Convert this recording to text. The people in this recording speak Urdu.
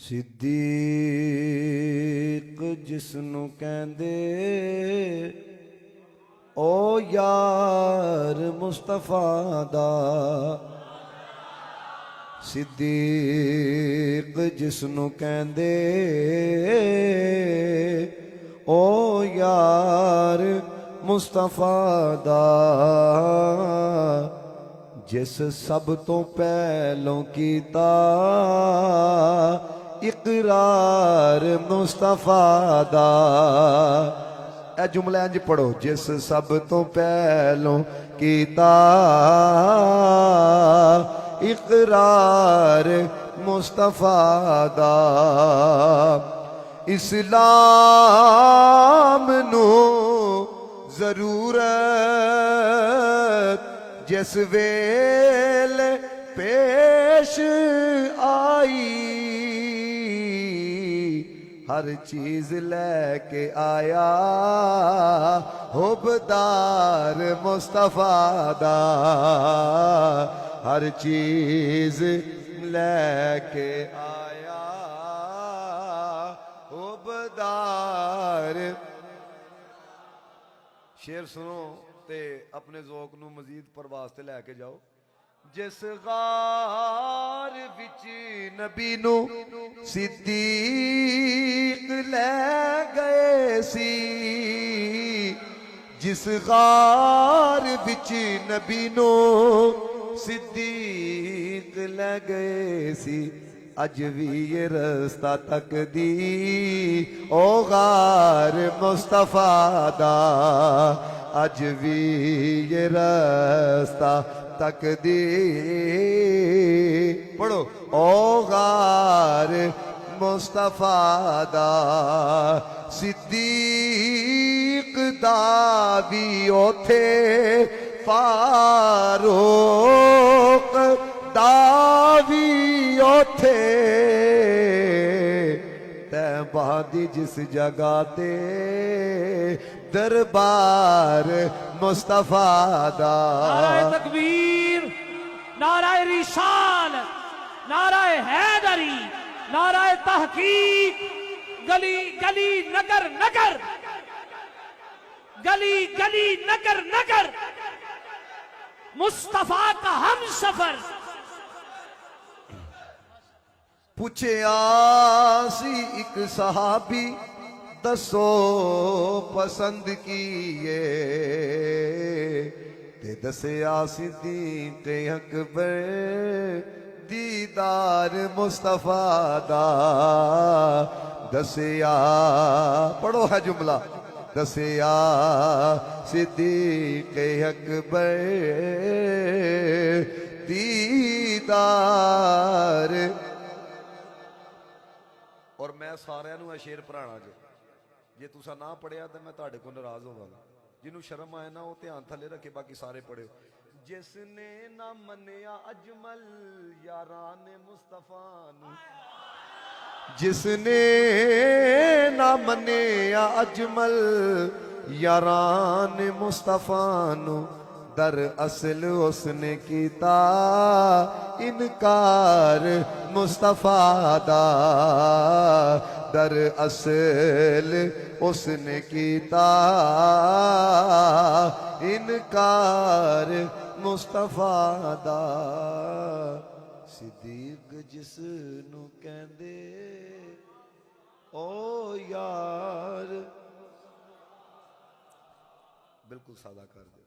ਸਿੱਦੀਕ ਜਿਸਨੂੰ ਕਹਿੰਦੇ ਓ ਯਾਰ ਮੁਸਤਫਾ ਦਾ। ਸਿੱਦੀਕ ਜਿਸਨੂੰ ਕਹਿੰਦੇ ਓ ਯਾਰ ਮੁਸਤਫਾ ਦਾ। ਜਿਸ ਸਭ ਤੋਂ ਪਹਿਲੋਂ ਕੀਤਾ ਇਕਰਾਰ ਮੁਸਤਫਾ ਦਾ। ਇਹ ਜੁਮਲਾ ਇੰਜ ਪੜੋ, ਜਿਸ ਸਭ ਤੋਂ ਪਹਿਲੋਂ ਕੀਤਾ ਇਕਰਾਰ ਮੁਸਤਫਾ ਦਾ। ਇਸਲਾਮ ਨੂੰ ਜ਼ਰੂਰਤ ਜਿਸ ਵੇਲੇ ਪੇਸ਼ ਆਈ ہر چیز لے کے آیا حبدار مصطفیٰ دا۔ ہر چیز لے کے آیا حبدار۔ شعر سنو تے اپنے ذوق نو مزید پرواز تے لے کے جاؤ۔ جس غار وچ نبی نو صدیق لے گئے سی۔ جس غار وچ نبی نو صدیق لے گئے سی، اج بھی یہ رستہ تک دی او غار مصطفیٰ دا۔ اج بھی یہ رستہ تک دی پڑھو او غار مصطفیٰ دا۔ صدیق دا بھی اوتھے فاروق دا بھی اوتھے طیبہ دی جس جگہ تے دربار مصطفیٰ دا۔ نعرہ تکبیر، نعرہ رسالت، نعرہ حیدری، نعرہ تحقیق، گلی گلی نگر نگر، گلی گلی نگر نگر، مصطفیٰ کا ہم سفر۔ پوچھے سی ایک صحابی دسو پسند کیے، تے دسیا صدیق اکبر دیدار مصطفیٰ دا۔ دسیا پڑھو ہے جملہ، دسیا صدیق اکبر دیدار۔ اور میں سارے نو اے شعر پڑھانا جے تسا نہ پڑھیا تو میں تہاڈے کو ناراض ہوواں گا۔ جنوں شرم آئے نا وہ دھیان تھلے رکھے، باقی سارے پڑھو۔ جس نے نہ منیا اجمل یاران مصطفیٰ نو، جس نے نہ منیا اجمل یاران مصطفیٰ نو، در اصل اس نے کیتا انکار مصطفیٰ دا۔ در اصل اس نے کیتا انکار مصطفیٰ دا۔ صدیق جس نو کہندے او یار، بالکل سادہ کر دے۔